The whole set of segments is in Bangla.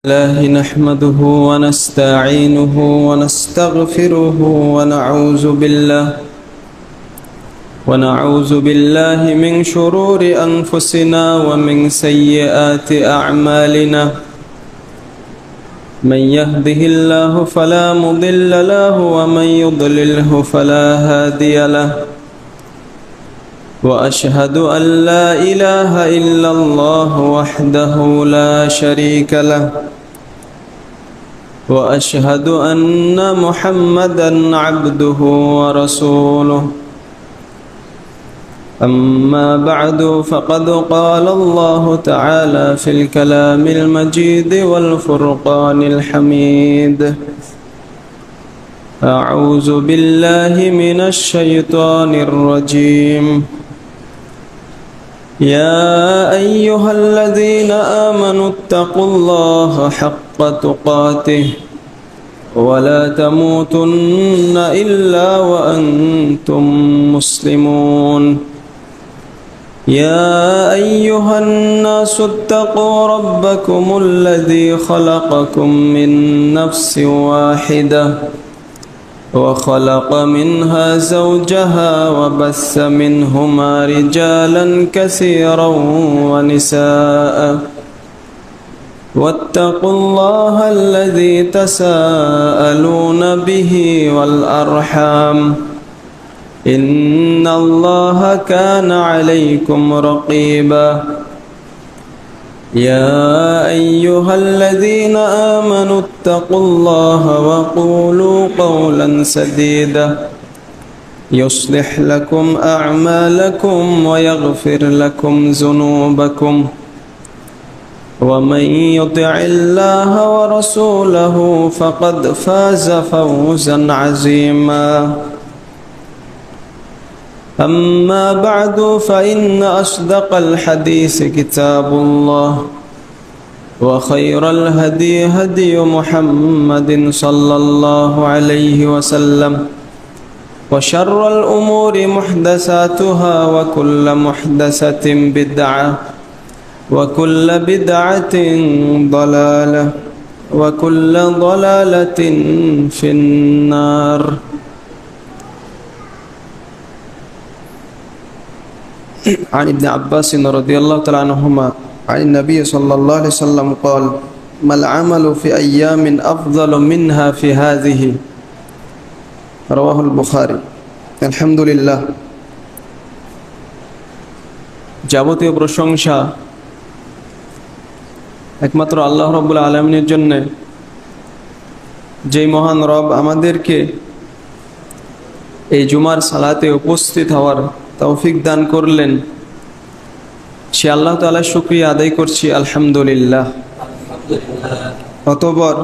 الله نحمده ونستعينه ونستغفره ونعوذ بالله من شرور أنفسنا ومن سيئات أعمالنا. من يهده الله فلا مضل له ومن يضلله فلا هادي له. وأشهد أن لا إله إلا الله وحده لا شريك له. وأشهد أن محمدا عبده ورسوله. أما بعد فقد قال الله تعالى في الكلام المجيد والفرقان الحميد: أعوذ بالله من الشيطان الرجيم. يا أيها الذين آمنوا اتقوا الله حق تقاته ولا تموتن إلا وأنتم مسلمون. يا أيها الناس اتقوا ربكم الذي خلقكم من نفس واحدة وخلق منها زوجها وبث منهما رجالا كثيرا ونساء. واتقوا الله الذي تساءلون به والأرحام إن الله كان عليكم رقيبا. يا أيها الذين آمنوا اتقوا الله وقولوا قولا سديدا يصلح لكم أعمالكم ويغفر لكم ذنوبكم. ومن يطع الله ورسوله فقد فاز فوزا عظيما. أما بعد فإن أصدق الحديث كتاب الله وخير الهدي هدي محمد صلى الله عليه وسلم وشر الأمور محدثاتها وكل محدثة بدعة وكل بدعة ضلالة وكل ضلالة في النار. عن ابن عباس رضي الله تعالى عنهما عن النبي صلى الله عليه وسلم قال: ما العمل في أيام أفضل منها في هذه؟ رواه البخاري. الحمد لله। যাবতীয় প্রশংসা একমাত্র আল্লাহ রাব্বুল আলামিনের জন্য, যেই মহান রব আমাদেরকে এই জুমার সালাতে উপস্থিত হওয়ার তৌফিক দান করলেন, সে আল্লাহ তাআলার শুকরিয়া আদায় করছি আলহামদুলিল্লাহ। অতঃপর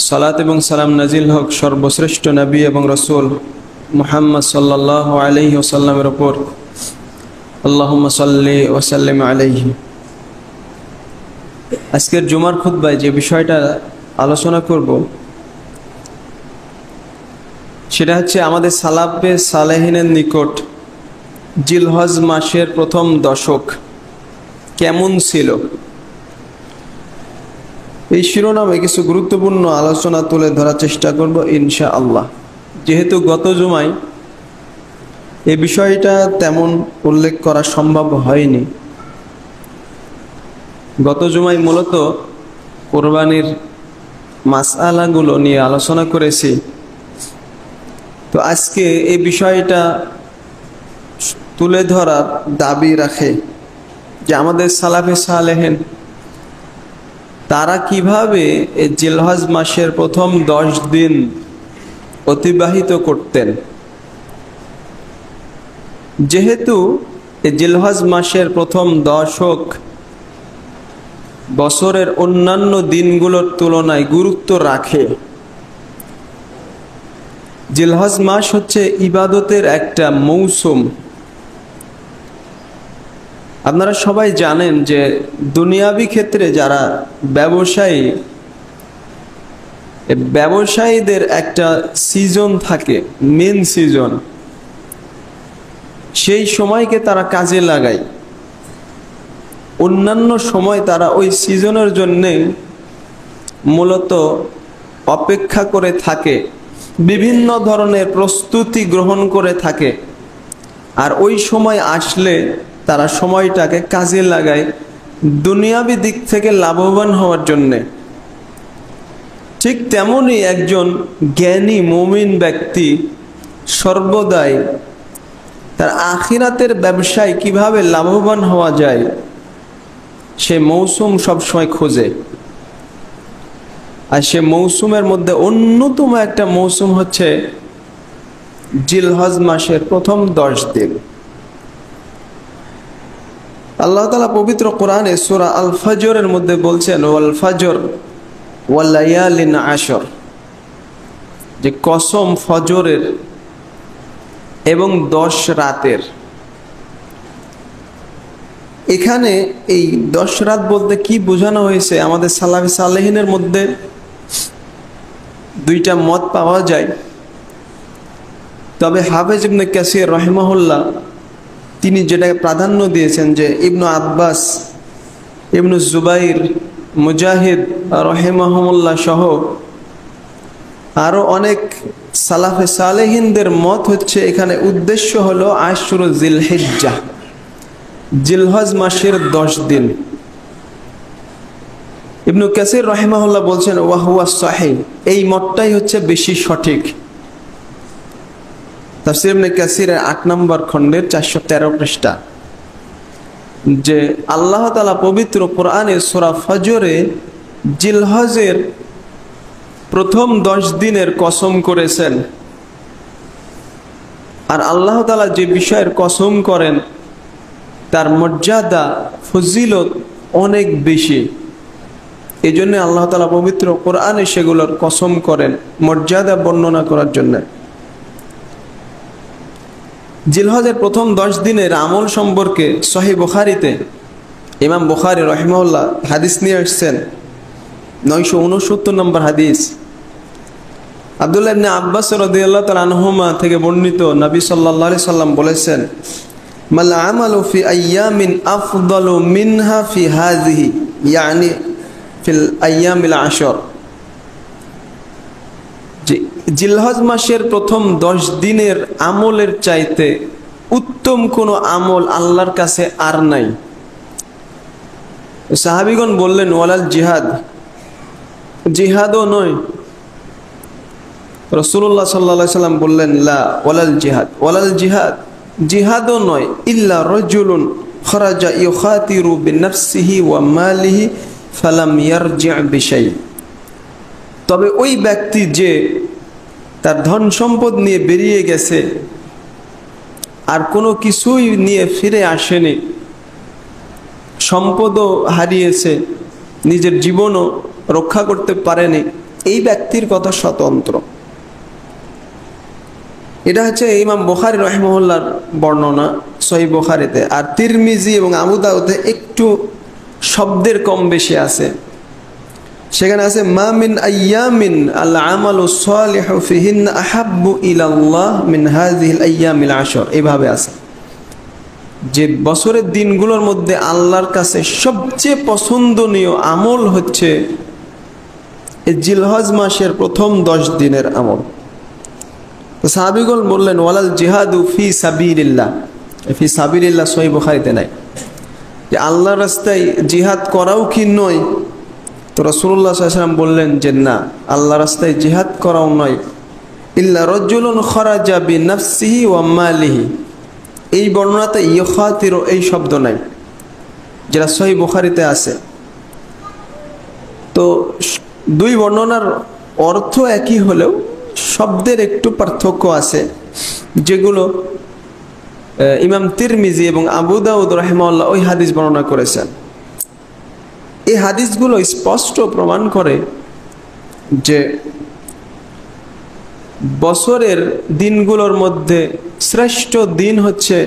সালাত এবং সালাম নাজিল হোক সর্বশ্রেষ্ঠ নবী এবং রাসূল মুহাম্মদ সাল্লাল্লাহু আলাইহি ওয়াসাল্লামের উপর। আল্লাহুম্মা সাল্লি ওয়া সাল্লিম আলাইহি। আজকের জুমার খুতবায় যে বিষয়টা আলোচনা করব সেটা হচ্ছে আমাদের সালাফে সালেহিনের নিকট জিলহজ মাসের প্রথম দশক কেমন ছিল। এই শিরোনামে কিছু গুরুত্বপূর্ণ আলোচনা তুলে ধরার চেষ্টা করব ইনশাআল্লাহ। যেহেতু গত জুমায় এই বিষয়টা তেমন উল্লেখ করা সম্ভব হয়নি, গত জুমায় মূলত কোরবানির মাসআলাগুলো নিয়ে আলোচনা করেছি। তো আজকে এই বিষয়টা তুলে ধরার দাবি রাখে যে আমাদের সালাফে সালেহিন তারা কিভাবে এই জিলহজ মাসের প্রথম 10 দিন অতিবাহিত করতেন। যেহেতু এই জিলহজ মাসের প্রথম দশক বছরের অন্যান্য দিনগুলোর তুলনায় গুরুত্ব রাখে, জিলহজ মাস হচ্ছে ইবাদতের একটা মৌসুম। আপনারা সবাই জানেন যে দুনিয়াবি ক্ষেত্রে যারা ব্যবসায়ীদের একটা সিজন থাকে, মেন সিজন, সেই সময়কে তারা কাজে লাগায়। অন্যান্য সময় তারা ওই সিজনের জন্যে মূলত অপেক্ষা করে থাকে, বিভিন্ন ধরনের প্রস্তুতি গ্রহণ করে থাকে। আর ওই সময় আসলে তারা সময়টাকে কাজে লাগায় দুনিয়াবি দিক থেকে লাভবান হওয়ার জন্যে। ঠিক তেমনই একজন জ্ঞানী মুমিন ব্যক্তি সর্বদাই তার আখিরাতের ব্যবসায় কিভাবে লাভবান হওয়া যায় সে মৌসুম সবসময় খোঁজে। আর সে মৌসুমের মধ্যে অন্যতম একটা মৌসুম হচ্ছে জিলহজ মাসের প্রথম 10 দিন। আল্লাহ তাআলা পবিত্র কোরআনে সূরা আল ফজরের মধ্যে বলছেন, ওয়াল ফজর ওয়াল লায়ালিন আশর, যে কসম ফজরের এবং 10 রাতের। এখানে এই 10 রাত বলতে কি বোঝানো হয়েছে, আমাদের সালাফে সালেহিনের মধ্যে দুইটা মত পাওয়া যায়। তবে হাফেজ ইবনে কাসির রাহিমাহুল্লাহ তিনি যেটাকে প্রাধান্য দিয়েছেন যে ইবনু আব্বাস, ইবনু জুবাইর, মুজাহিদ রাহিমাহুল্লাহ সহ আরো অনেক সালাফে সালেহিনদের মত হচ্ছে এখানে উদ্দেশ্য হলো আশরু জিলহিজ্জাহ, জিলহজ মাসের 10 দিন। ইবনু কাসির রাহিমাহুল্লাহ বলছেন ওয়াহুয়া সাহিহ, এই মতটাই হচ্ছে বেশি সঠিক। তাফসীর ইবনে কাসিরের 8 নম্বর খণ্ডের 413 পৃষ্ঠা, যে আল্লাহ তাআলা পবিত্র কোরআনে সূরা ফজরে জিলহজের প্রথম 10 দিনের কসম করেছেন। আর আল্লাহ তাআলা যে বিষয়ের কসম করেন তার মর্যাদা ফজিলত অনেক বেশি। এই জন্য আল্লাহ তাআলা পবিত্র কোরআনে সেগুলোর কসম করেন মর্যাদা বর্ণনা করার জন্য। জিলহজের প্রথম 10 দিনের আমল সম্পর্কে সহিহ বুখারীতে ইমাম বুখারী রাহিমাহুল্লাহ হাদিস নিয়ে আসছেন, 969 নম্বর হাদিস। আব্দুল্লাহ ইবনে আব্বাস রাদিয়াল্লাহু তাআলা আনহুমা থেকে বর্ণিত, নবী সাল্লাল্লাহু আলাইহি সাল্লাম বলেছেন, মাল আমালু ফি আইয়ামিন আফদালু মিনহা ফি হাযিহি, ইয়ানি ফিল আইয়ামিল আশর, যে জিলহজ মাসের প্রথম 10 দিনের আমলের চাইতে উত্তম কোনো আমল আল্লাহর কাছে আর নাই। সাহাবীগণ বললেন, ওয়ালাল জিহাদ, জিহাদও নয়। রাসূলুল্লাহ সাল্লাল্লাহু আলাইহি সাল্লাম বললেন, লা ওয়ালাল জিহাদ, ওয়ালাল জিহাদ, জিহাদও নয়, ইল্লা রাজুলুন খরাজা ইউখাতিরু বিনাফসিহি ওয়া মালিহি ফালাম ইয়ারজি' বিশাই, তবে ওই ব্যক্তি যে তার ধন সম্পদ নিয়ে বেরিয়ে গেছে আর কোনো কিছুই নিয়ে ফিরে আসেনি, সম্পদও হারিয়েছে, নিজের জীবনও রক্ষা করতে পারেনি, এই ব্যক্তির কথা স্বতন্ত্র। এটা হচ্ছে ইমাম বুখারী রাহিমাহুল্লাহর বর্ণনা সহিহ বুখারীতে। আর তিরমিজি এবং আবু দাউদে একটু শব্দের কম বেশি আছে, সেখানে আছে মা মিন আইয়ামিন আল আমালু সালিহু ফিহিন আহাব্বু ইলাল্লাহ মিন হাযিহিল আইয়ামিল আশর, এইভাবে আছে যে বছরের দিনগুলোর মধ্যে আল্লাহর কাছে সবচেয়ে পছন্দনীয় আমল হচ্ছে এই জিলহজ মাসের প্রথম 10 দিনের আমল। তো সাহাবীগণ বললেন, ওয়ালাল জিহাদু ফি সাবিলিল্লাহ, ফি সাবিলিল্লাহ সহিহ বুখারীতে নাই, যে আল্লাহর রাস্তায় জিহাদ করাও কি নয়? তো রাসূলুল্লাহ সাল্লাল্লাহু আলাইহি ওয়াসাল্লাম বললেন যে না, আল্লাহর রাস্তায় জিহাদ করাও নয়, ইল্লা রাজুলুন খরাজা বিনাফসিহি ওয়া মালিহি, এই বর্ণনাতে ইউখাতিরু এই শব্দ নাই, যেটা সহিহ বুখারীতে আছে। তো দুই বর্ণনার অর্থ একই হলেও শব্দের একটু পার্থক্য আছে, যেগুলো ইমাম তিরমিজি এবং আবু দাউদ রাহিমাহুল্লাহ ওই হাদিস বর্ণনা করেছেন। এই হাদিসগুলো স্পষ্ট প্রমাণ করে যে বছরের দিনগুলোর মধ্যে শ্রেষ্ঠ দিন হচ্ছে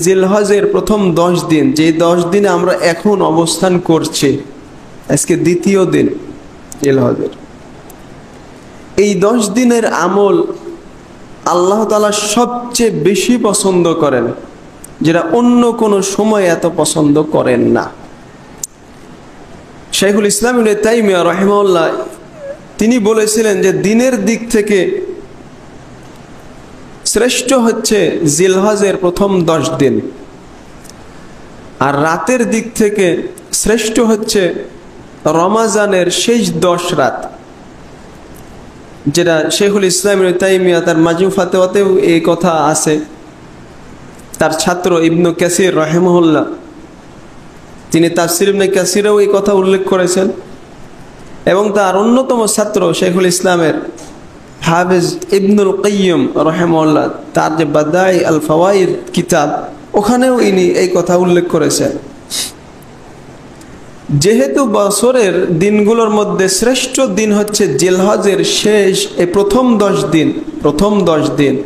জিলহজের প্রথম 10 দিন, যে 10 দিনে আমরা এখন অবস্থান করছি, আজকে দ্বিতীয় দিন জিলহজের। এই 10 দিনের আমল আল্লাহ তাআলা সবচেয়ে বেশি পছন্দ করেন, যেটা অন্য কোনো সময় এত পছন্দ করেন না। শাইখুল ইসলাম ইবনে তাইমিয়া রাহিমাহুল্লাহ তিনি বলেছিলেন যে দিনের দিক থেকে শ্রেষ্ঠ হচ্ছে জিলহজের প্রথম 10 দিন, আর রাতের দিক থেকে শ্রেষ্ঠ হচ্ছে রমাজানের শেষ 10 রাত, যেটা শাইখুল ইসলাম ইবনে তাইমিয়া তার মাজমু ফাতাওয়াতেও এই কথা আছে। তার ছাত্র ইবনে কাসির রাহিমাহুল্লাহ তিনি তাফসীর ইবনে কাসিরেও এই কথা উল্লেখ করেছেন, এবং তার অন্যতম ছাত্র শাইখুল ইসলামের হাফেজ ইবনুল কাইয়্যিম রাহিমাহুল্লাহ তার যে বাদাই আল ফাওয়াইদ কিতাব, ওখানেও ইনি এই কথা উল্লেখ করেছেন। যেহেতু বছরের দিনগুলোর মধ্যে শ্রেষ্ঠ দিন হচ্ছে জিলহজের শেষ এই প্রথম 10 দিন,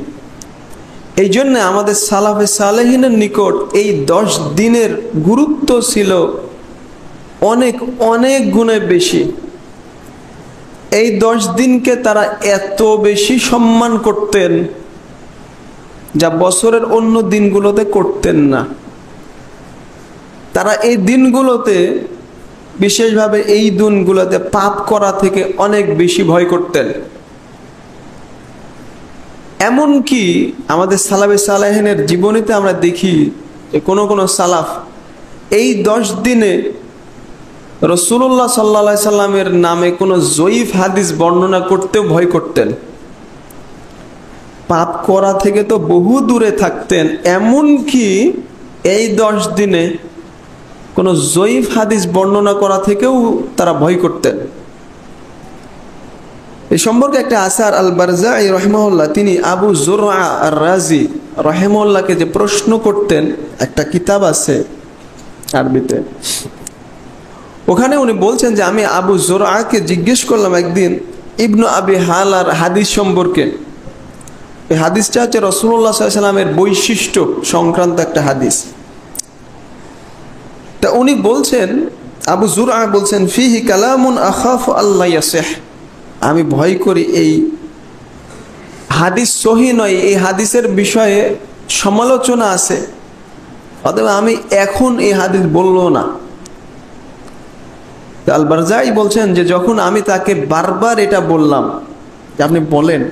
এই জন্য আমাদের সালাফে সালেহিনের নিকট এই 10 দিনের গুরুত্ব ছিল অনেক অনেক গুণে বেশি। এই 10 দিনকে তারা এত বেশি সম্মান করতেন যা বছরের অন্য দিনগুলোতে করতেন না। তারা এই দিনগুলোতে, বিশেষভাবে এই দিনগুলোতে পাপ করা থেকে অনেক বেশি ভয় করতেন। এমনকি আমাদের সালাফে সালেহিনের জীবনীতে আমরা দেখি যে কোনো সালাফ এই 10 দিনে রাসূলুল্লাহ সাল্লাল্লাহু আলাইহি সাল্লামের নামে কোনো জয়ীফ হাদিস বর্ণনা করতেও ভয় করতেন। পাপ করা থেকে তো বহু দূরে থাকতেন, এমনকি এই 10 দিনে কোনো জয়ীফ হাদিস বর্ণনা করা থেকেও তারা ভয় করতেন। এই সম্পর্কে একটা আসার আল বারজাই রাহিমাহুল্লাহ তিনি আবু যুরআ আর রাজি রাহিমাহুল্লাহকে যে প্রশ্ন করতেন, একটা কিতাব আছে আরবিতে, ওখানে উনি বলছেন যে আমি আবু যুরআকে জিজ্ঞেস করলাম একদিন ইবনু আবি হালার হাদিস সম্পর্কে। এই হাদিসটা হচ্ছে রাসূলুল্লাহ সাল্লাল্লাহু আলাইহি ওয়াসাল্লামের বৈশিষ্ট্য সংক্রান্ত একটা হাদিস। তা উনি বলছেন, আবু যুরআ বলছেন, ফিহি কালামুন আখাফু আল্লাহ ইয়াসিহ, আমি ভয় করি এই হাদিস সহি নয়, এই হাদিসের বিষয়ে সমালোচনা আছে, অতএব আমি এখন এই হাদিস বলবো না। আল বারজাই বলছেন যে যখন আমি তাকে বারবার এটা বললাম যে আপনি বলেন,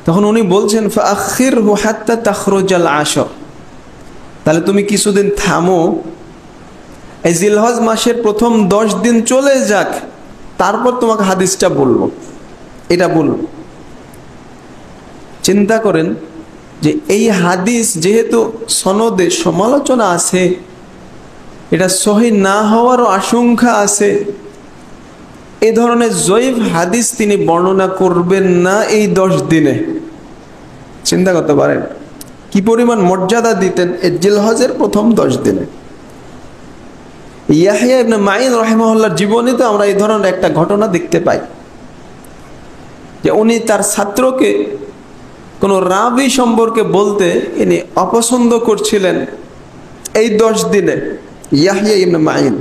তখন উনি বলছেন ফাআখিরহু হাত্তা তাখরুজাল আশর, তাহলে তুমি কিছুদিন থামো, এই জিলহজ মাসের প্রথম 10 দিন চলে যাক, তারপর তোমাকে হাদিসটা বলবো, এটা বলবো। চিন্তা করেন যে এই হাদিস যেহেতু সনদে সমালোচনা আছে, এটা সহিহ না হওয়ারও আশঙ্কা আছে, এই ধরনের জয়ীফ হাদিস তিনি বর্ণনা করবেন না এই 10 দিনে। চিন্তা করতে পারেন কি পরিমাণ মর্যাদা দিতেন এই জিলহজের প্রথম 10 দিনে। ইয়াহইয়া ইবনে মাঈন রাহিমাহুল্লাহর জীবনীতে আমরা এই ধরনের একটা ঘটনা দেখতে পাই যে উনি তার ছাত্রকে কোনো রাবি সম্পর্কে বলতে ইনি অপছন্দ করছিলেন এই 10 দিনে, ইয়াহইয়া ইবনে মাঈন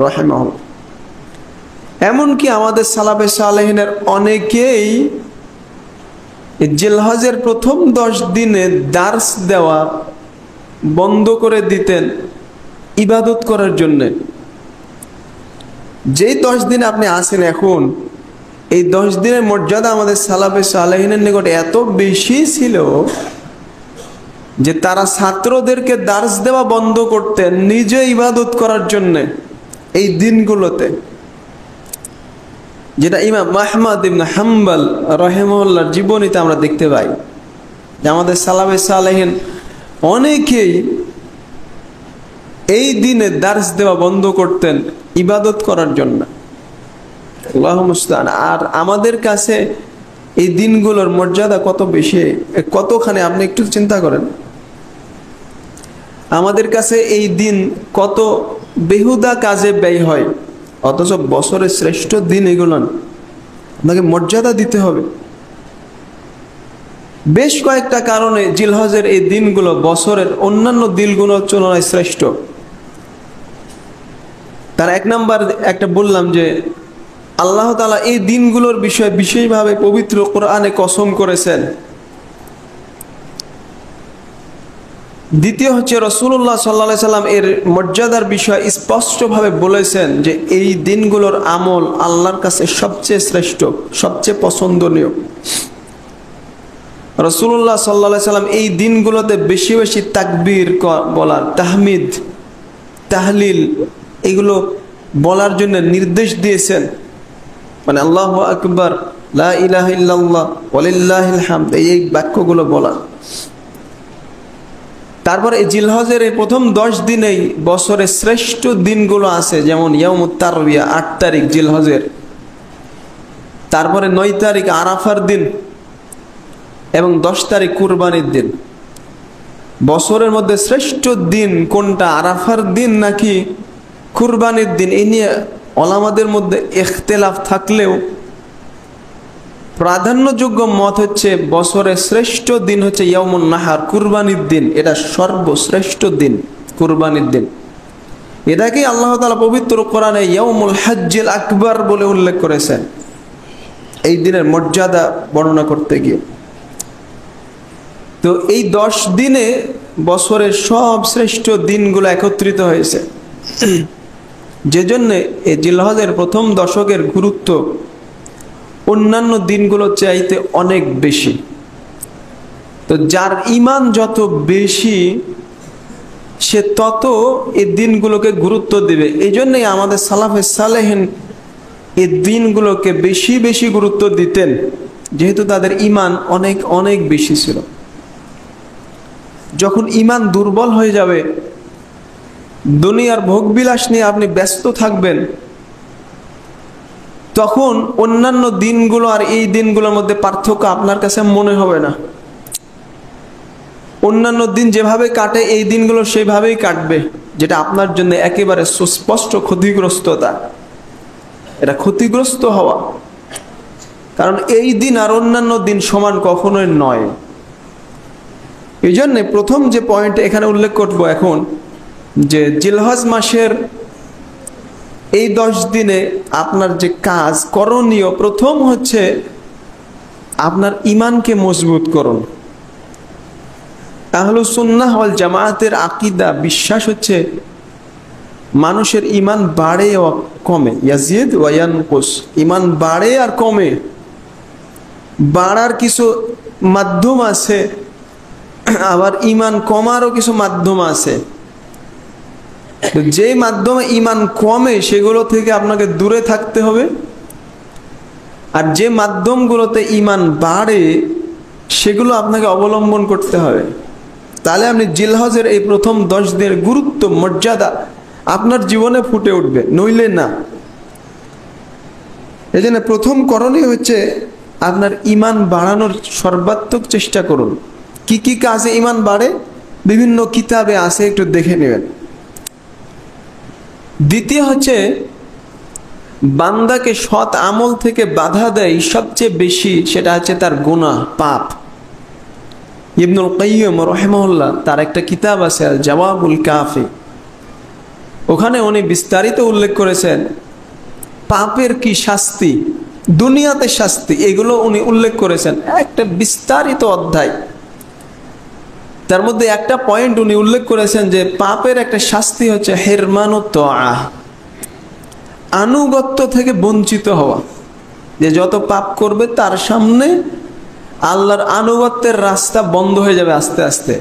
রাহিমাহুল্লাহ। এমনকি আমাদের সালাফে সালেহিনের অনেকেই জিলহজের প্রথম 10 দিনে দার্স দেওয়া বন্ধ করে দিতেন ইবাদত করার জন্য। যেই 10 দিন আপনি আসেন এখন, এই 10 দিনের মর্যাদা আমাদের সালাফে সালেহিনের নিকট এত বেশি ছিল যে তারা ছাত্রদেরকে দার্স দেওয়া বন্ধ করতেন নিজে ইবাদত করার জন্য এই দিনগুলোতে, যেটা ইমাম আহমদ ইবনে হাম্বল রাহিমাহুল্লাহর জীবনীতে আমরা দেখতে পাই যে আমাদের সালাফে সালেহিন অনেকেই এই দিনে দার্স দেওয়া বন্ধ করতেন ইবাদত করার জন্য। আল্লাহু মুস্তাআন। আর আমাদের কাছে এই দিনগুলোর মর্যাদা কত বেশি, কতখানি আপনি একটু চিন্তা করেন। আমাদের কাছে এই দিন কত বেহুদা কাজে ব্যয় হয়, অথচ বছরের শ্রেষ্ঠ দিন এগুলো, আপনাকে মর্যাদা দিতে হবে। বেশ কয়েকটা কারণে জিলহজের এই দিনগুলো বছরের অন্যান্য দিনগুলোর তুলনায় শ্রেষ্ঠ। তার 1 নাম্বার একটা বললাম যে আল্লাহ তাআলা এই দিনগুলোর বিষয়ে বিশেষভাবে পবিত্র কোরআনে কসম করেছেন। দ্বিতীয় হচ্ছে রাসূলুল্লাহ সাল্লাল্লাহু আলাইহি সাল্লাম এর মর্যাদার বিষয় স্পষ্টভাবে বলেছেন যে এই দিনগুলোর আমল আল্লাহর কাছে সবচেয়ে শ্রেষ্ঠ, সবচেয়ে পছন্দনীয়। রাসূলুল্লাহ সাল্লাল্লাহু আলাইহি সাল্লাম এই দিনগুলোতে বেশি বেশি তাকবীর বলার, তাহমিদ, তাহলিল এগুলো বলার জন্য নির্দেশ দিয়েছেন। মানে আল্লাহু আকবার, লা ইলাহা ইল্লাল্লাহ ওয়ালিল্লাহিল হামদ, এই বাক্যগুলো বলা। তারপরে এই জিলহজের এই প্রথম 10 দিনেই বছরের শ্রেষ্ঠ দিনগুলো আছে, যেমন ইয়াউমুত তারবিয়া 8 তারিখ জিলহজের, তারপরে 9 তারিখ আরাফার দিন এবং 10 তারিখ কুরবানির দিন। বছরের মধ্যে শ্রেষ্ঠ দিন কোনটা, আরাফার দিন নাকি কুরবানির দিন, এই নিয়ে ওলামাদের মধ্যে ইখতিলাফ থাকলেও প্রাধান্যযোগ্য মত হচ্ছে বছরের শ্রেষ্ঠ দিন হচ্ছে ইয়াউমুন নাহার, কুরবানির দিন। এটা সর্বশ্রেষ্ঠ দিন, কুরবানির দিন। এটাকে আল্লাহ তাআলা পবিত্র কোরআনে ইয়াউমুল হজ্জিল আকবার বলে উল্লেখ করেছেন এই দিনের মর্যাদা বর্ণনা করতে গিয়ে। তো এই 10 দিনে বছরের সব শ্রেষ্ঠ দিনগুলো একত্রিত হয়েছে, যে জন্যে এই জিলহজের প্রথম দশকের গুরুত্ব অন্যান্য দিনগুলো চাইতে অনেক বেশি। তো যার ঈমান যত বেশি সে তত এই দিনগুলোকে গুরুত্ব দিবে। এই জন্যই আমাদের সালাফে সালেহিন এই দিনগুলোকে বেশি বেশি গুরুত্ব দিতেন, যেহেতু তাদের ঈমান অনেক অনেক বেশি ছিল। যখন ঈমান দুর্বল হয়ে যাবে, দুনিয়ার ভোগবিলাস নিয়ে আপনি ব্যস্ত থাকবেন, তখন অন্যান্য দিনগুলো আর এই দিনগুলোর মধ্যে পার্থক্য আপনার কাছে মনে হবে না। অন্যান্য দিন যেভাবে কাটে এই দিনগুলো সেইভাবেই কাটবে, যেটা আপনার জন্য একেবারে সুস্পষ্ট ক্ষতিগ্রস্ততা। এটা ক্ষতিগ্রস্ত হওয়া, কারণ এই দিন আর অন্যান্য দিন সমান কখনোই নয়। এই জন্যে প্রথম যে পয়েন্ট এখানে উল্লেখ করব এখন, যে জিলহজ মাসের এই 10 দিনে আপনার যে কাজ করণীয়, প্রথম হচ্ছে আপনার ঈমানকে মজবুত করুন। আহলুস সুন্নাহ ওয়াল জামায়াতের আকীদা, বিশ্বাস হচ্ছে মানুষের ঈমান বাড়ে ও কমে, ইয়াজিদ ওয়া ইয়ানকুস, ঈমান বাড়ে আর কমে। বাড়ার কিছু মাধ্যম আছে, আবার ঈমান কমারও কিছু মাধ্যম আছে। যে মাধ্যমে ঈমান কমে সেগুলো থেকে আপনাকে দূরে থাকতে হবে, আর যে মাধ্যমগুলোতে ঈমান বাড়ে সেগুলো আপনাকে অবলম্বন করতে হবে। তাহলে আপনি জিলহজের এই প্রথম 10 দিনের গুরুত্ব, মর্যাদা আপনার জীবনে ফুটে উঠবে, নইলে না। এই জন্য প্রথম করণীয় হচ্ছে আপনার ঈমান বাড়ানোর সর্বাত্মক চেষ্টা করুন। কি কি কাজে ঈমান বাড়ে বিভিন্ন কিতাবে আছে, একটু দেখে নেবেন। দ্বিতীয় হচ্ছে বান্দাকে সৎ আমল থেকে বাধা দেয় সবচেয়ে বেশি, সেটা হচ্ছে তার গুনাহ, পাপ। ইবনুল কাইয়্যিম রাহিমাহুল্লাহ তার একটা কিতাব আছে আল জাওয়াবুল কাফি, ওখানে উনি বিস্তারিত উল্লেখ করেছেন পাপের কি শাস্তি, দুনিয়াতে শাস্তি, এগুলো উনি উল্লেখ করেছেন একটা বিস্তারিত অধ্যায়। তার মধ্যে একটা পয়েন্ট উনি উল্লেখ করেছেন যে পাপের একটা শাস্তি হচ্ছে হিরমানুত তাআহ, আনুগত্য থেকে বঞ্চিত হওয়া। যে যত পাপ করবে তার সামনে আল্লাহর আনুগত্যের রাস্তা বন্ধ হয়ে যাবে আস্তে আস্তে।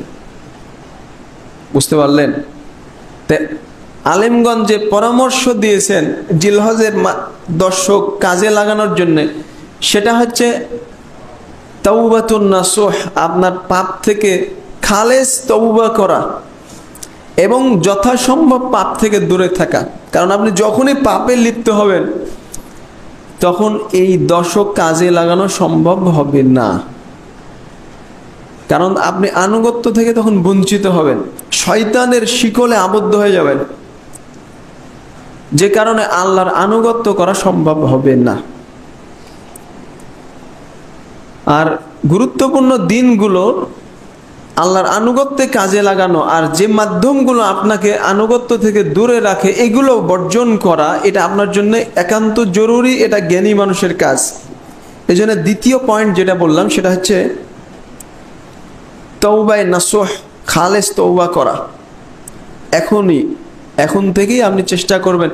বুঝতে পারলেন? আলেমগণ যে পরামর্শ দিয়েছেন জিলহজের দশক কাজে লাগানোর জন্য, সেটা হচ্ছে তাওবাতুন নাসুহ, আপনার পাপ থেকে খালেস তওবা করা এবং যথাসম্ভব পাপ থেকে দূরে থাকা। কারণ আপনি যখনই পাপে লিপ্ত হবেন তখন এই দশক কাজে লাগানো সম্ভব হবে না, কারণ আপনি আনুগত্য থেকে তখন বঞ্চিত হবেন, শয়তানের শিকলে আবদ্ধ হয়ে যাবেন, যে কারণে আল্লাহর আনুগত্য করা সম্ভব হবে না। আর গুরুত্বপূর্ণ দিনগুলো আল্লাহর আনুগত্যে কাজে লাগানো, আর যে মাধ্যমগুলো আপনাকে আনুগত্য থেকে দূরে রাখে এগুলো বর্জন করা, এটা আপনার জন্য একান্ত জরুরি, এটা জ্ঞানী মানুষের কাজ। এই জন্য দ্বিতীয় পয়েন্ট যেটা বললাম সেটা হচ্ছে তওবায়ে নাসুহ, খালেস তওবা করা। এখন থেকেই আপনি চেষ্টা করবেন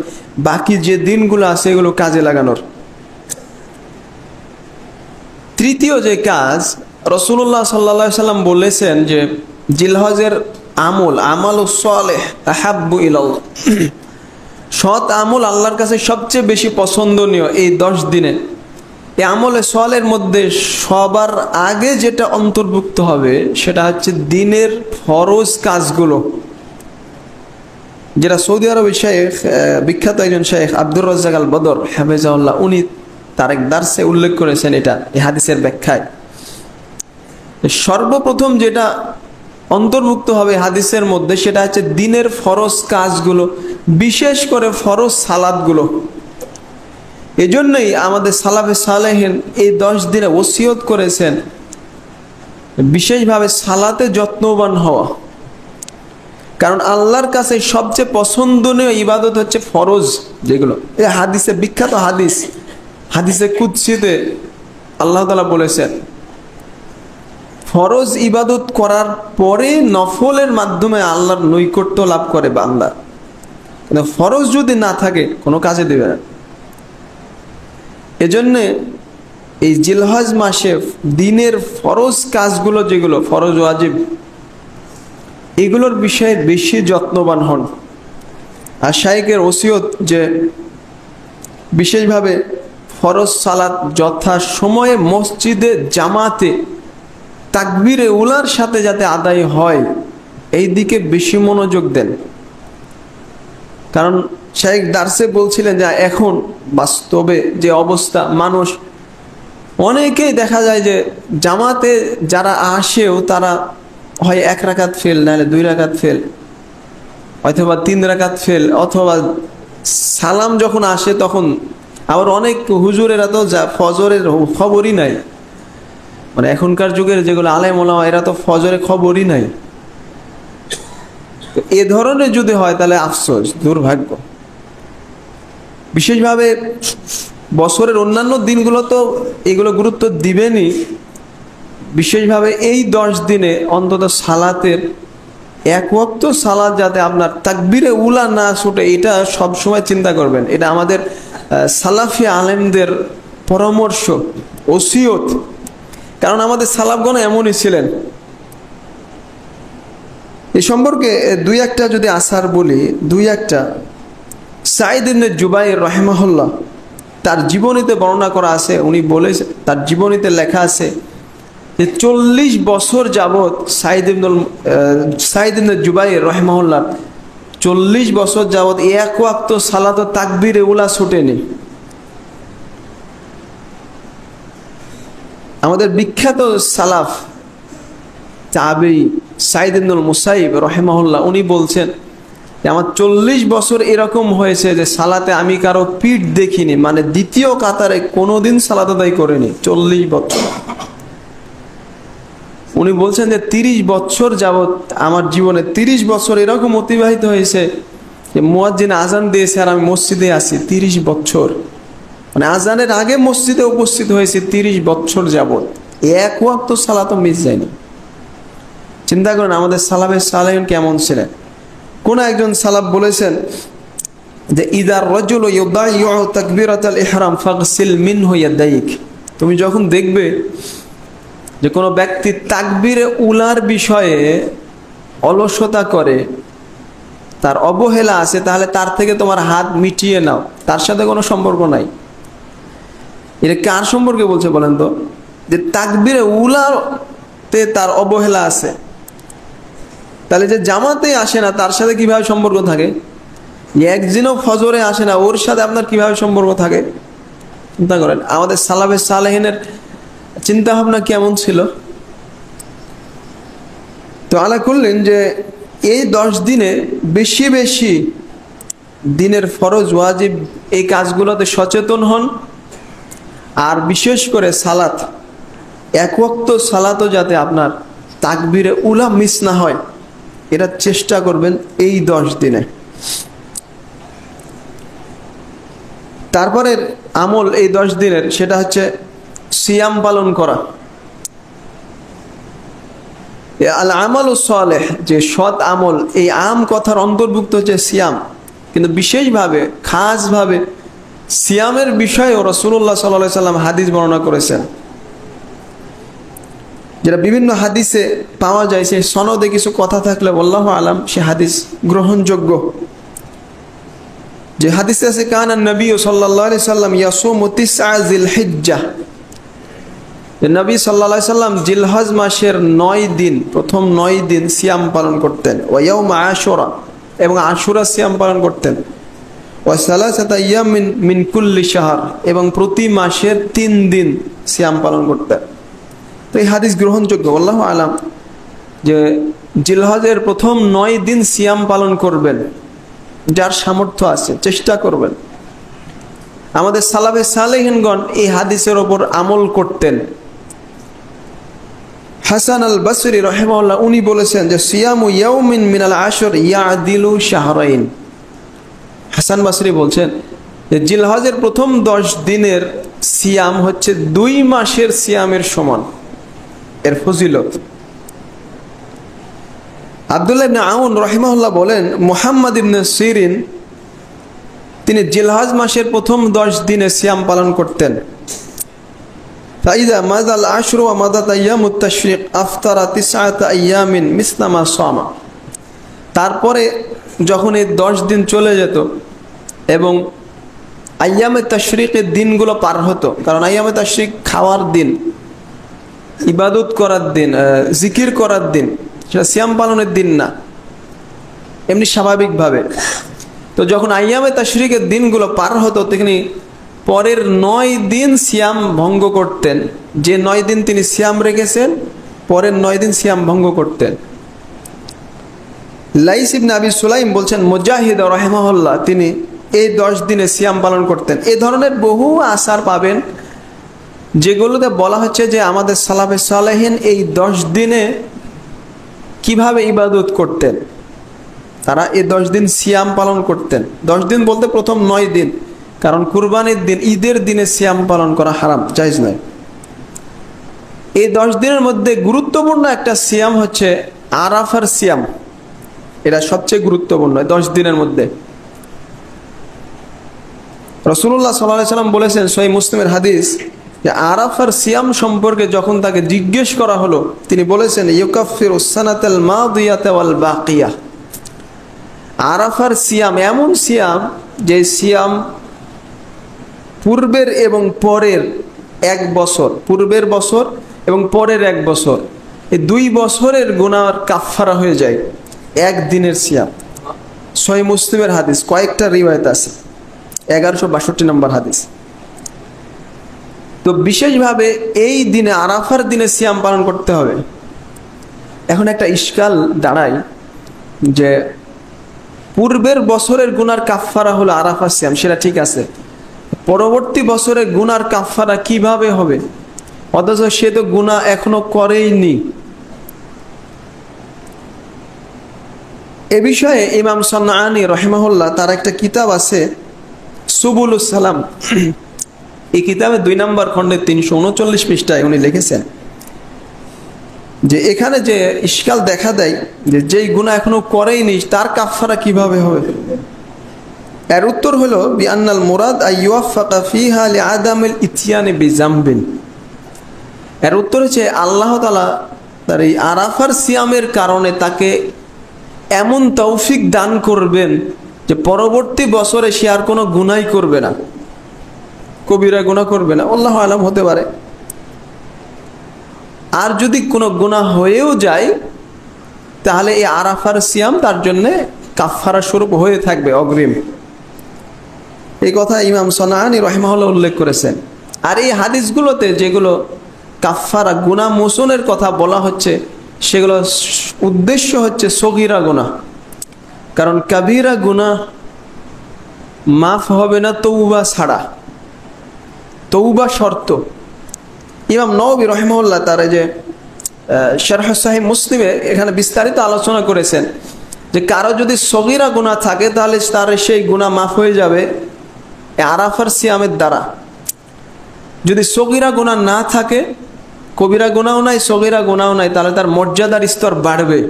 বাকি যে দিনগুলো আছে এগুলো কাজে লাগানোর। তৃতীয় যে কাজ, রাসূলুল্লাহ সাল্লাল্লাহু আলাইহি সাল্লাম বলেছেন যে জিলহজের আমালুস সালেহ আহাব্বু ইলাল্লাহ, সৎ আমল আল্লাহর কাছে সবচেয়ে বেশি পছন্দনীয় এই 10 দিনে। এই আমলে সালের মধ্যে সবার আগে যেটা অন্তর্ভুক্ত হবে সেটা হচ্ছে দিনের ফরজ কাজগুলো, যেটা সৌদি আরবের শেখ, বিখ্যাত একজন শেখ আব্দুর রাজ্জাক আল বদর হাফেজাহুল্লাহ, উনি তার এক দার্সে উল্লেখ করেছেন এটা এই হাদিসের ব্যাখ্যায়। সর্বপ্রথম যেটা অন্তর্ভুক্ত হবে হাদিসের মধ্যে সেটা হচ্ছে দিনের ফরজ কাজগুলো, বিশেষ করে ফরজ সালাতগুলো। এজন্যই আমাদের সালাফে সালেহিন এই 10 দিনে ওসিয়ত করেছেন বিশেষভাবে সালাতে যত্নবান হওয়া, কারণ আল্লাহর কাছে সবচেয়ে পছন্দনীয় ইবাদত হচ্ছে ফরজ যেগুলো। এই হাদিসে, বিখ্যাত হাদিসে কুদসিতে আল্লাহ তাআলা বলেছেন ফরজ ইবাদত করার পরে নফলের মাধ্যমে আল্লাহর নৈকট্য লাভ করে বান্দা। কিন্তু ফরজ যদি না থাকে কোনো কাজে দেবে না। এজন্যে এই জিলহজ মাসে দিনের ফরজ কাজগুলো, যেগুলো ফরজ ওয়াজিব, এগুলোর বিষয়ে বেশি যত্নবান হন। আর শাইখের ওসিয়ত যে বিশেষভাবে ফরজ সালাত যথা সময়ে মসজিদে জামাতে তাকবীরে উলার সাথে যাতে আদায় হয় এই দিকে বেশি মনোযোগ দেন। কারণ শাইখ দার্সে বলছিলেন যে এখন বাস্তবে যে অবস্থা, মানুষ অনেকেই দেখা যায় যে জামাতে যারা আসেও তারা হয় 1 রাকাত ফেল, নাহলে 2 রাকাত ফেল, অথবা 3 রাকাত ফেল, অথবা সালাম যখন আসে তখন আবার অনেক হুজুরেরা তো ফজরের খবরই নাই, মানে এখনকার যুগের যেগুলো আলেম ওলামা এরা তো ফজরের খবরই নাই। এ ধরনের যদি হয় তাহলে আফসোস, দুর্ভাগ্য। বিশেষভাবে বছরের অন্যান্য দিনগুলো তো এগুলো গুরুত্ব দিবেনই, বিশেষভাবে এই 10 দিনে অন্তত সালাতের এক ওয়াক্ত সালাত যাতে আপনার তাকবীরে উলা না ছুটে, এটা সব সময় চিন্তা করবেন। এটা আমাদের সালাফি আলেমদের পরামর্শ, ওসিয়ত। কারণ আমাদের সালাফগণ এমনই ছিলেন। এই সম্পর্কে 2-1টা যদি আসার বলি, 2-1টা সাঈদ ইবনে জুবাইর রাহিমাহুল্লাহ তার জীবনীতে বর্ণনা করা আছে। উনি বলেছেন, তার জীবনীতে লেখা আছে যে 40 বছর যাবৎ সাঈদ ইবনে জুবাইর রাহিমাহুল্লাহ 40 বছর যাবৎ এক ওয়াক্ত সালাত তাকবীরে উলা ছুটেনি। আমাদের বিখ্যাত সালাফ তাবেঈ সাঈদ ইবনে মুসাইব রাহিমাহুল্লাহ উনি বলছেন যে আমার 40 বছর এরকম হয়েছে যে সালাতে আমি কারো পিঠ দেখিনি, মানে দ্বিতীয় কাতারে কোনোদিন সালাত আদায় করেনি। 40 বছর। উনি বলছেন যে 30 বছর যাবৎ আমার জীবনে 30 বছর এরকম অতিবাহিত হয়েছে যে মুয়াজ্জিন আজান দিয়েছে আর আমি মসজিদে আছি 30 বছর, মানে আজানের আগে মসজিদে উপস্থিত হয়েছে 30 বছর যাবৎ, এক ওয়াক্ত সালাত মিস যায়নি। চিন্তা করেন আমাদের সালাফে সালেহিন কেমন ছিলেন। কোন একজন সালাফ বলেছেন যে ইদার রাজুলু ইউদাইয়ু তাকবীরাতাল ইহরাম ফাগসিল মিনহু ইয়াদাইক, তুমি যখন দেখবে যে কোনো ব্যক্তি তাকবীরে উলার বিষয়ে অলসতা করে, তার অবহেলা আছে, তাহলে তার থেকে তোমার হাত মিটিয়ে নাও, তার সাথে কোনো সম্পর্ক নাই। এটা কার সম্পর্কে বলছে বলেন তো? যে তাকবীরে উলাতে তার অবহেলা আছে, তাহলে যে জামাতে আসে না তার সাথে কিভাবে সম্পর্ক থাকে? একদিনও ফজরে আসে না, ওর সাথে আপনার কিভাবে সম্পর্ক থাকে? চিন্তা করেন আমাদের সালাফে সালেহিনের চিন্তা ভাবনা কেমন ছিল। তো আলা করলেন যে এই 10 দিনে বেশি বেশি দিনের ফরজ ওয়াজিব এই কাজগুলোতে সচেতন হন। আর বিশেষ করে সালাত, এক ওয়াক্ত সালাতও যাতে আপনার তাকবীরে উলা মিস না হয়, এটা চেষ্টা করবেন এই 10 দিনে। তারপরে আমল এই 10 দিনের সেটা হচ্ছে সিয়াম পালন করা। আল আমালুস সালেহ, যে সৎ আমল, এই আম কথার অন্তর্ভুক্ত হচ্ছে সিয়াম। কিন্তু বিশেষভাবে খাসভাবে সিয়ামের বিষয়েও রাসূলুল্লাহ সাল্লাল্লাহু আলাইহি সাল্লাম হাদিস বর্ণনা করেছেন, যেটা বিভিন্ন হাদিসে পাওয়া যায়। সেই সনদে কিছু কথা থাকলে আল্লাহু আলাম সে হাদিস গ্রহণযোগ্য। যে হাদিসে আছে, কানা নবী সাল্লাল্লাহু আলাইহি সাল্লাম ইয়াসুমু তিসআ যিলহিজ্জাহ, যে নবী সাল্লাল্লাহু আলাইহি সাল্লাম জিলহজ মাসের 9 দিন, প্রথম 9 দিন সিয়াম পালন করতেন। ওয়া ইয়াউম আশুরা, এবং আশুরা সিয়াম পালন করতেন। ওয়া সালাসাতা আইয়াম মিন কুল্লি শাহর, এবং প্রতি মাসের 3 দিন সিয়াম পালন করতেন। তো এই হাদিস গ্রহণযোগ্য আল্লাহু আলাম, যে জিলহজের প্রথম 9 দিন সিয়াম পালন করবেন। যার সামর্থ্য আছে চেষ্টা করবেন। আমাদের সালাফে সালেহিনগণ এই হাদিসের ওপর আমল করতেন। হাসান আল বসরি রাহিমাহুল্লাহ উনি বলেছেন যে সিয়ামু ইয়াউমিন মিনাল আশর ইয়াদিলু শাহরাইন। হাসান বসরি বলছেন যে জিলহজের প্রথম 10 দিনের সিয়াম হচ্ছে 2 মাসের সিয়ামের সমান, এর ফজিলত। আব্দুল্লাহ ইবনে আউন রাহিমাহুল্লাহ বলেন, মুহাম্মদ ইবনে সিরিন তিনি জিলহজ মাসের প্রথম 10 দিনে সিয়াম পালন করতেন। ফাইদা মাযাল আশরু ওয়া মাদাত আইয়ামুত তাশরিক আফতারা 9 আইয়ামিন মিসলা মা সামা। তারপরে যখন এই 10 দিন চলে যেত এবং আইয়ামে তাশরিকের দিনগুলো পার হতো, কারণ আইয়ামে তাশরিক খাওয়ার দিন, ইবাদত করার দিন, জিকির করার দিন, সেটা সিয়াম পালনের দিন না এমনি স্বাভাবিকভাবে। তো যখন আইয়ামে তাশরিকের দিনগুলো পার হতো, তিনি পরের 9 দিন সিয়াম ভঙ্গ করতেন। যে 9 দিন তিনি সিয়াম রেখেছেন, পরের 9 দিন সিয়াম ভঙ্গ করতেন। লাইস ইবনে আবি সুলাইম বলছেন, মুজাহিদ রাহিমাহুল্লাহ তিনি এই 10 দিনে সিয়াম পালন করতেন। এই ধরনের বহু আসার পাবেন যেগুলোতে বলা হচ্ছে যে আমাদের সালাফে সালেহিন এই 10 দিনে কিভাবে ইবাদত করতেন। তারা এই 10 দিন সিয়াম পালন করতেন। 10 দিন বলতে প্রথম 9 দিন, কারণ কুরবানির দিন, ঈদের দিনে সিয়াম পালন করা হারাম, জায়েজ নয়। এই 10 দিনের মধ্যে গুরুত্বপূর্ণ একটা সিয়াম হচ্ছে আরাফার সিয়াম। এটা সবচেয়ে গুরুত্বপূর্ণ 10 দিনের মধ্যে। রাসূলুল্লাহ সাল্লাল্লাহু আলাইহি সাল্লাম বলেছেন, সহিহ মুসলিমের হাদিস, যে আরাফার সিয়াম সম্পর্কে যখন তাকে জিজ্ঞেস করা হলো, তিনি বলেছেন, ইউকাফিরুস সানাতাল মাদিয়াতা ওয়াল বাকিয়া। আরাফার সিয়াম এমন সিয়াম যে সিয়াম পূর্বের এবং পরের 1 বছর, পূর্বের বছর এবং পরের 1 বছর, এই 2 বছরের গুনার কাফফারা হয়ে যায় 1 দিনের সিয়াম। সহিহ মুসলিমের হাদিস, কয়েকটা রিওয়ায়াত আছে, 1162 নম্বর হাদিস। তো বিশেষভাবে এই দিনে, আরাফার দিনে সিয়াম পালন করতে হবে। এখন একটা ইশকাল দাঁড়ায় যে পূর্বের বছরের গুনার কাফফারা হলো আরাফার সিয়াম, সেটা ঠিক আছে, পরবর্তী বছরের গুনার কাফফারা কিভাবে হবে, অথচ সে তো গুনাহ এখনো করেইনি। এ বিষয়ে ইমাম সান্নাআনী রাহিমাহুল্লাহ তার একটা কিতাব আছে সুবুলুস সালাম। এই কিতাবে 2 নম্বর খণ্ডে 339 পৃষ্ঠায় উনি লিখেছেন যে এখানে যে ইশকাল দেখা দেয় যে যেই গুনাহ এখনো করেইনি তার কাফফারা কিভাবে হবে। এর উত্তর হলো বিআন্নাল মুরাদ আইয়ুফাকা ফিহা লিআদামিল ইতিয়ানি বিজামবিন। এর উত্তর হচ্ছে আল্লাহ তাআলা তার এই আরাফার সিয়ামের কারণে তাকে এমন তৌফিক দান করবেন যে পরবর্তী বছরে সে আর কোনো গুনাহই করবে না, কবিরা গুনাহ করবে না, আল্লাহু আলাম, হতে পারে। আর যদি কোনো গুনাহ হয়েও যায় তাহলে এই আরাফার সিয়াম তার জন্য কাফফারা স্বরূপ হয়ে থাকবে অগ্রিম। এই কথা ইমাম সান্নাআনী রাহিমাহুল্লাহ উল্লেখ করেছেন। আর এই হাদিসগুলোতে যেগুলো কাফফারা গুনাহ মোচনের কথা বলা হচ্ছে, সেগুলো উদ্দেশ্য হচ্ছে সগীরা গুনাহ, কারণ কাবীরা গুনাহ মাফ হবে না তওবা ছাড়া, তওবা শর্ত। ইমাম নওবী রাহিমাহুল্লাহ তার যে শারহ সাহিহ মুসলিমে এখানে বিস্তারিত আলোচনা করেছেন যে কারো যদি সগীরা গুনাহ থাকে তাহলে তার সেই গুনাহ মাফ হয়ে যাবে আরাফার সিয়ামের দ্বারা। যদি সগীরা গুনাহ না থাকে, কবিরা গুনাহও নাই, সগীরা গুনাহও নাই, তাহলে তার মর্যাদার স্তর বাড়বে।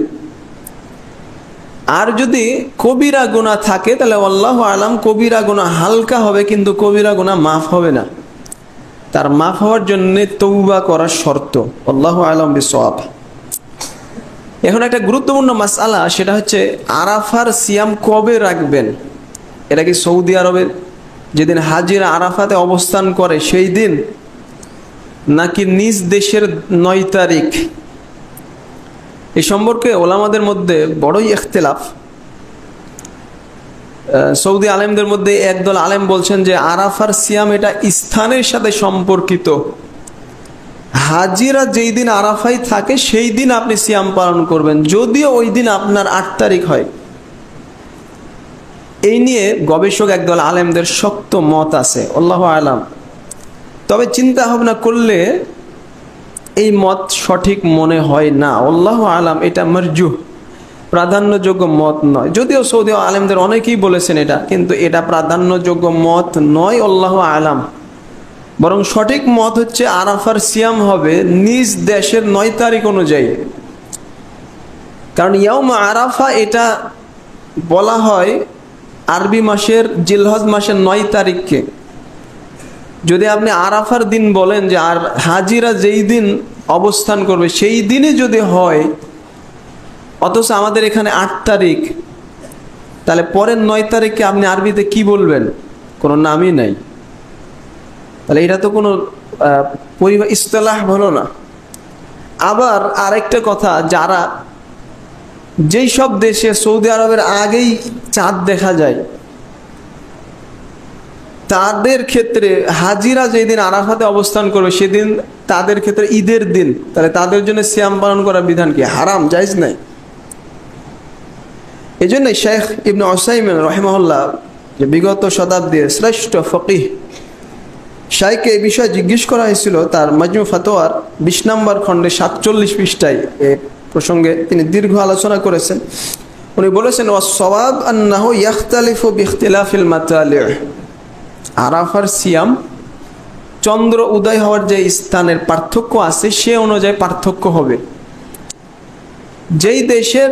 আর যদি কবিরা গুনাহ থাকে তাহলে আল্লাহু আলাম কবিরা গুনাহ হালকা হবে, কিন্তু কবিরা গুনাহ মাফ হবে না। তার মাফ হওয়ার জন্য তওবা করার শর্ত। আল্লাহু আলাম বিসওয়াব। এখন একটা গুরুত্বপূর্ণ মাসআলা, সেটা হচ্ছে আরাফার সিয়াম কবে রাখবেন? এটা কি সৌদি আরবে যেদিন হাজিরা আরাফাতে অবস্থান করে সেই দিন, নাকি নিজ দেশের 9 তারিখ? এই সম্পর্কে ওলামাদের মধ্যে বড়ই ইখতিলাফ। সৌদি আলেমদের মধ্যে একদল আলেম বলছেন যে আরাফার সিয়াম এটা স্থানের সাথে সম্পর্কিত। হাজিরা যেই দিন আরাফায় থাকে সেই দিন আপনি সিয়াম পালন করবেন, যদিও ওই দিন আপনার 8 তারিখ হয়। এই নিয়ে গবেষক একদল আলেমদের শক্ত মত আছে, আল্লাহু আলাম। তবে চিন্তা ভাবনা করলে এই মত সঠিক মনে হয় না, আল্লাহু আলাম। এটা মারজুহ, প্রাধান্যযোগ্য মত নয়। যদিও সৌদি আলেমদের অনেকেই বলেছেন এটা, কিন্তু এটা প্রাধান্যযোগ্য মত নয়, আল্লাহু আলাম। বরং সঠিক মত হচ্ছে আরাফার সিয়াম হবে নিজ দেশের 9 তারিখ অনুযায়ী। কারণ ইয়াউম আরাফা এটা বলা হয় আরবি মাসের জিলহজ মাসের 9 তারিখকে। যদি আপনি আরাফার দিন বলেন যে আর হাজিরা যেই দিন অবস্থান করবে সেই দিনে যদি হয়, অথচ আমাদের এখানে 8 তারিখ, তাহলে পরের 9 তারিখকে আপনি আরবিতে কি বলবেন? কোনো নামই নাই। তাহলে এটা তো কোনো ইসতিলাহ হলো না। আবার আরেকটা কথা, যারা যেই সব দেশে সৌদি আরবের আগেই চাঁদ দেখা যায়, তাদের ক্ষেত্রে হাজিরা যেদিন আরাফাতে অবস্থান করবে সেদিন তাদের ক্ষেত্রে ঈদের দিন, তাহলে তাদের জন্য সিয়াম পালন করার বিধান কি? হারাম, জায়েজ নাই। এই জন্য শেখ ইবনে উসাইমিন রাহিমাহুল্লাহ, যে বিগত শতাব্দীর শ্রেষ্ঠ ফকিহ, শাইখকে এই বিষয়ে জিজ্ঞেস করা হয়েছিল। তার মাজমু ফাতোয়ার 20 নম্বর খণ্ডে 47 পৃষ্ঠায় এ প্রসঙ্গে তিনি দীর্ঘ আলোচনা করেছেন। উনি বলেছেন, ওয়াস-সাওয়াব আন্নাহু ইয়াখতালিফু বিইখতিলাফিল মাতালি'। আরাফার সিয়াম চন্দ্র উদয় হওয়ার যে স্থানের পার্থক্য আছে সে অনুযায়ী পার্থক্য হবে। যেই দেশের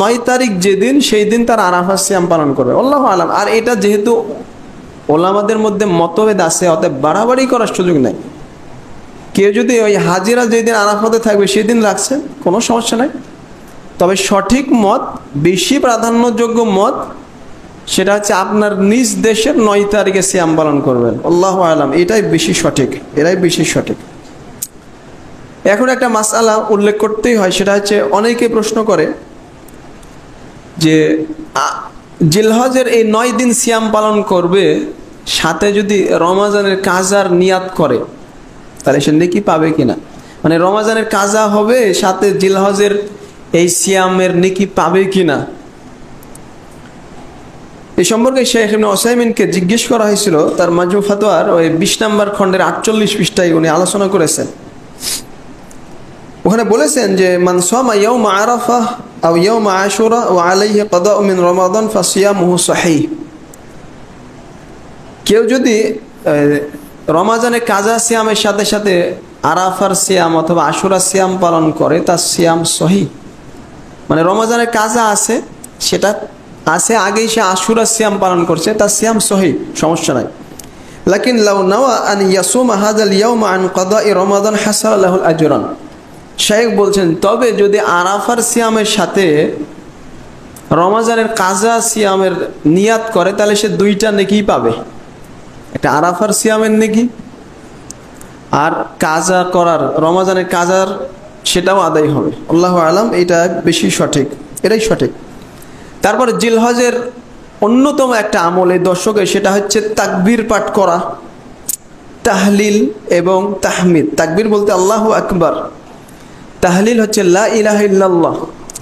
9 তারিখ যেদিন, সেই দিন তার আরাফার সিয়াম পালন করবে, আল্লাহু আলাম। আর এটা যেহেতু ওলামাদের মধ্যে মতভেদ আছে, অতএব বাড়াবাড়ি করার সুযোগ নেই। কেউ যদি ওই হাজিরা যেদিন আরাফাতে থাকবে সেদিন রাখছে, কোনো সমস্যা নাই। তবে সঠিক মত, বেশি প্রাধান্যযোগ্য মত, সেটা হচ্ছে আপনার নিজ দেশের 9 তারিখে সিয়াম পালন করবেন, আল্লাহু আলাম। এটাই বেশি সঠিক, এটাই বেশি সঠিক। এখন একটা মাসআলা উল্লেখ করতেই হয়, সেটা হচ্ছে অনেকে প্রশ্ন করে যে জিলহজের এই 9 দিন সিয়াম পালন করবে, সাথে যদি রমাজানের কাজার নিয়াত করে তাহলে সে নেকি পাবে কিনা? মানে রমাজানের কাজা হবে, সাথে জিলহজের এই সিয়ামের নেকি পাবে কিনা? এই সম্পর্কে শেখ ইবনে উসাইমিনকে জিজ্ঞেস করা হয়েছিল। তার মাজমু ফাতোয়ার ওই 20 নম্বর খণ্ডের 48 পৃষ্ঠায় উনি আলোচনা করেছেন। ওখানে বলেছেন যে মান সামা ইয়াউম আরাফা আও ইয়াউম আশুরা ওয়া আলাইহি কাদাউ মিন রমাদান ফাসিয়ামুহু সহিহ। কেউ যদি রমাজানে কাজা সিয়ামের সাথে সাথে আরাফার সিয়াম অথবা আশুরা সিয়াম পালন করে, তার সিয়াম সহিহ। মানে রমাজানের কাজা আছে, সেটা আছে আগেই সে আশুরা সিয়াম পালন করছে, তার সিয়াম সহিহ, সমস্যা নাই। লাকিন লাউ নাওয়া আন ইয়াসুমা হাযাল ইয়াউম আন কাদাই রমাদান হাসালা লাহুল আজরান। শাইখ বলছেন, তবে যদি আরাফার সিয়ামের সাথে রমাজানের কাজা সিয়ামের নিয়াত করে, তাহলে সে 2টা নেকি পাবে। একটা আরাফার সিয়ামের নেকি, আর কাজা করার রমাজানের কাজার সেটাও আদায় হবে, আল্লাহু আলাম। এটা বেশি সঠিক, এটাই সঠিক। তারপর জিলহজের অন্যতম একটা আমল এই দশকে, সেটা হচ্ছে তাকবীর পাঠ করা, তাহলিল এবং তাহমিদ। তাকবীর বলতে আল্লাহু আকবার, তাহলিল হচ্ছে লা ইলাহা ইল্লাল্লাহ,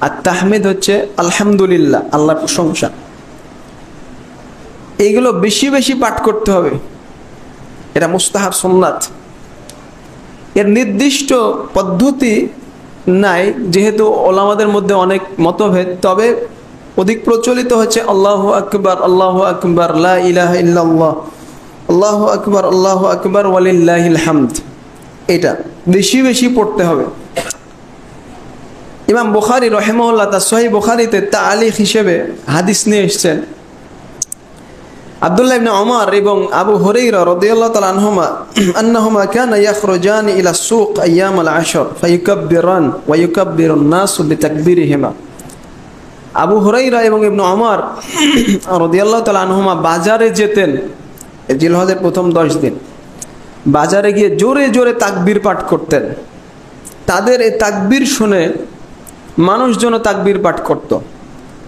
আর তাহমিদ হচ্ছে আলহামদুলিল্লাহ, আল্লাহর প্রশংসা। এইগুলো বেশি বেশি পাঠ করতে হবে, এটা মুস্তাহাব সুন্নাত। এর নির্দিষ্ট পদ্ধতি নাই, যেহেতু ওলামাদের মধ্যে অনেক মতভেদ। তবে অধিক প্রচলিত হচ্ছে আল্লাহু আকবার, আল্লাহু আকবার, লা ইলাহা ইল্লাল্লাহ, আল্লাহু আকবার ওয়ালিল্লাহিল হামদ। এটা বেশি বেশি পড়তে হবে। ইমাম বুখারী রাহিমাহুল্লাহ তার সহিহ বুখারীতে তাআলিক হিসেবে হাদিস নিয়ে এসেছেন, আব্দুল্লাহ ইবনে ওমর এবং আবু হুরায়রা রাদিয়াল্লাহু তাআলা আনহুমা আন্নাহুমা কানা ইয়াখরুজানি ইলা সুক আইয়াম আল আশর ফায়ুকাব্বিরান ওয়া ইউকাব্বিরুন নাসু বিতাকবীরিহিমা। আবু হুরায়রা এবং ইবনে ওমর রাদিয়াল্লাহু তাআলা আনহুমা বাজারে যেতেন জিলহজের প্রথম 10 দিন, বাজারে গিয়ে জোরে জোরে তাকবীর পাঠ করতেন। তাদের এই তাকবীর শুনে মানুষজন তাকবীর পাঠ করত।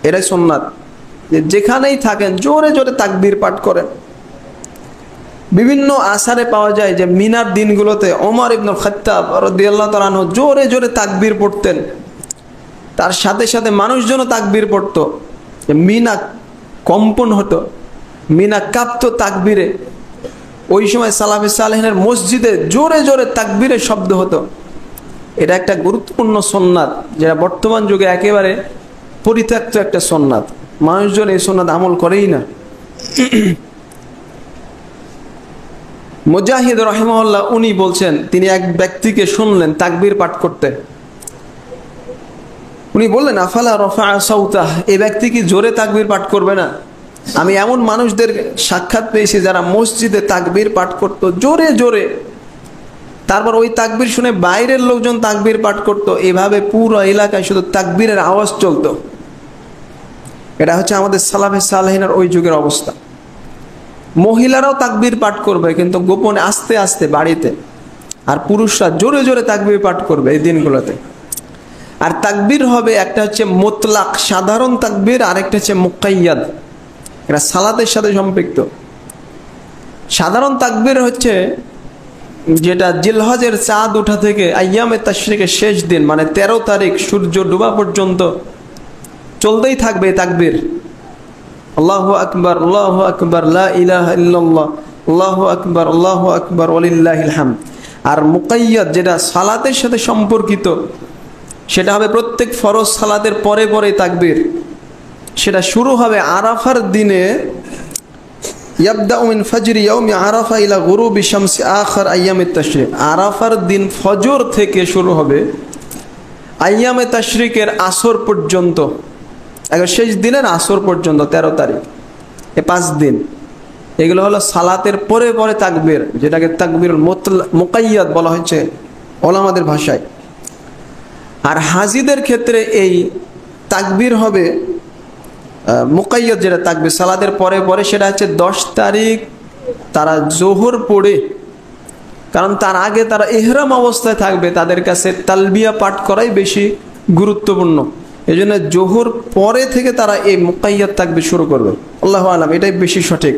এটাই সুন্নাত, যেখানেই থাকেন জোরে জোরে তাকবীর পাঠ করেন। বিভিন্ন আসারে পাওয়া যায় যে মিনার দিনগুলোতে ওমর ইবনুল খাত্তাব রাদিয়াল্লাহু তাআলা আনহু জোরে জোরে তাকবীর পড়তেন, তার সাথে সাথে মানুষজনও তাকবীর পড়তো, মিনা কম্পন হতো, মিনা কাঁপতো তাকবীরে। ওই সময় সালাফে সালেহিনের মসজিদে জোরে জোরে তাকবীরের শব্দ হতো। এটা একটা গুরুত্বপূর্ণ সুন্নাত, যেটা বর্তমান যুগে একেবারে পরিত্যক্ত একটা সুন্নাত। মানুষজন এই সুন্নাত আমল করেই না। মুজাহিদ রাহিমাহুল্লাহ উনি বলছেন, তিনি এক ব্যক্তিকে শুনলেন তাকবীর পাঠ করতে। উনি বললেন, আফালা রাফা সাউতাহ, এই ব্যক্তি কি জোরে তাকবীর পাঠ করবে না? আমি এমন মানুষদের সাক্ষাৎ পেয়েছি যারা মসজিদে তাকবীর পাঠ করত জোরে জোরে, তারপর ওই তাকবীর শুনে বাইরের লোকজন তাকবীর পাঠ করত, এভাবে পুরো এলাকায় শুধু তাকবীরের আওয়াজ চলতো। এটা হচ্ছে আমাদের সালাফে সালেহিনের ওই যুগের অবস্থা। মহিলারাও তাকবীর পাঠ করবে কিন্তু গোপনে আস্তে আস্তে বাড়িতে, আর পুরুষরা জোরে জোরে তাকবীর পাঠ করবে এই দিনগুলোতে। আর তাকবীর হবে একটা হচ্ছে মুতলাক সাধারণ তাকবীর, আর একটা হচ্ছে মুকাইয়াদ, এটা সালাতের সাথে সম্পৃক্ত। সাধারণ তাকবীর হচ্ছে যেটা জিলহজের চাঁদ ওঠা থেকে আইয়ামে তাশরিকের শেষ দিন মানে 13 তারিখ সূর্য ডোবা পর্যন্ত চলতেই থাকবে তাকবীর। আল্লাহু আকবার, আল্লাহু আকবার, লা ইলাহা ইল্লাল্লাহ, আল্লাহু আকবার, আল্লাহু আকবার, ওয়ালিল্লাহিল হামদ। আর মুকাইয়াদ যেটা সালাতের সাথে সম্পর্কিত, সেটা হবে প্রত্যেক ফরজ সালাতের পরে পরে তাকবীর। সেটা শুরু হবে আরাফার দিনে, ইয়াবদাউ মিন ফাজরি ইয়াউমি আরাফা ইলা গুরুবি শামসি আখির আইয়ামিত তাশরিক। আরাফার দিন ফজর থেকে শুরু হবে আইয়ামে তাশরিকের আসর পর্যন্ত, শেষ দিনের আসর পর্যন্ত 13 তারিখ, এই 5 দিন। এগুলো হলো সালাতের পরে পরে তাকবীর, যেটাকে তাকবীরুল মুকাইয়াদ বলা হয়েছে ওলামাদের ভাষায়। আর হাজিদের ক্ষেত্রে এই তাকবীর হবে মুকাইয়াদ, যেটা তাকবীর সালাতের পরে পরে, সেটা হচ্ছে 10 তারিখ তারা জোহর পড়ে, কারণ তার আগে তারা ইহরাম অবস্থায় থাকবে, তাদের কাছে তালবিয়া পাঠ করাই বেশি গুরুত্বপূর্ণ। এই জন্য জোহর পরে থেকে তারা এই মুকাইয়াদ তাকবীর শুরু করবে। আল্লাহু আলাম, এটাই বেশি সঠিক।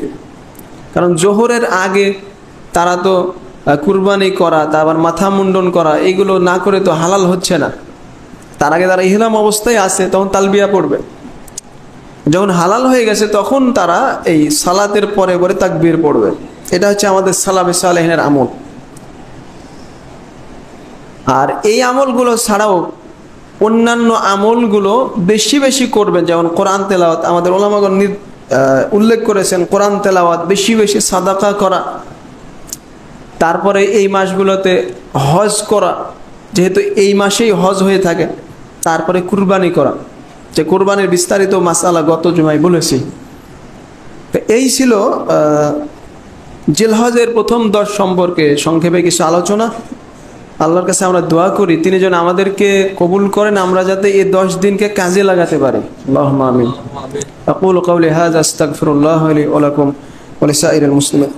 কারণ জোহরের আগে তারা তো কুরবানি করা, তারপর মাথা মুন্ডন করা, এগুলো না করে তো হালাল হচ্ছে না। তার আগে তারা ইহরাম অবস্থায় আছে, তখন তালবিয়া পড়বে। যখন হালাল হয়ে গেছে তখন তারা এই সালাতের পরে পরে তাকবীর পড়বে। এটা হচ্ছে আমাদের সালাফে সালেহিনের আমল। আর এই আমলগুলো ছাড়াও অন্যান্য আমলগুলো বেশি বেশি করবেন, যেমন কোরআন তেলাওয়াত। আমাদের উলামাগণ উল্লেখ করেছেন কোরআন তেলাওয়াত, বেশি বেশি সাদাকা করা, তারপরে এই মাসগুলোতে হজ করা, যেহেতু এই মাসেই হজ হয়ে থাকে, তারপরে কুরবানি করা, যে কুরবানির বিস্তারিত মাসালা গত জুমায় বলেছি। তো এই ছিল জিলহজের প্রথম 10 সম্পর্কে সংক্ষেপে কিছু আলোচনা। আল্লাহর কাছে আমরা দোয়া করি তিনি যেন আমাদেরকে কবুল করেন, আমরা যাতে এই 10 দিনকে কাজে লাগাতে পারি। আল্লাহুম্মা আমিন। আকুলু কাওলি হাযা আস্তাগফিরুল্লাহ লি ওয়া লাকুম ওয়া লিসাইরিল মুসলিমিন।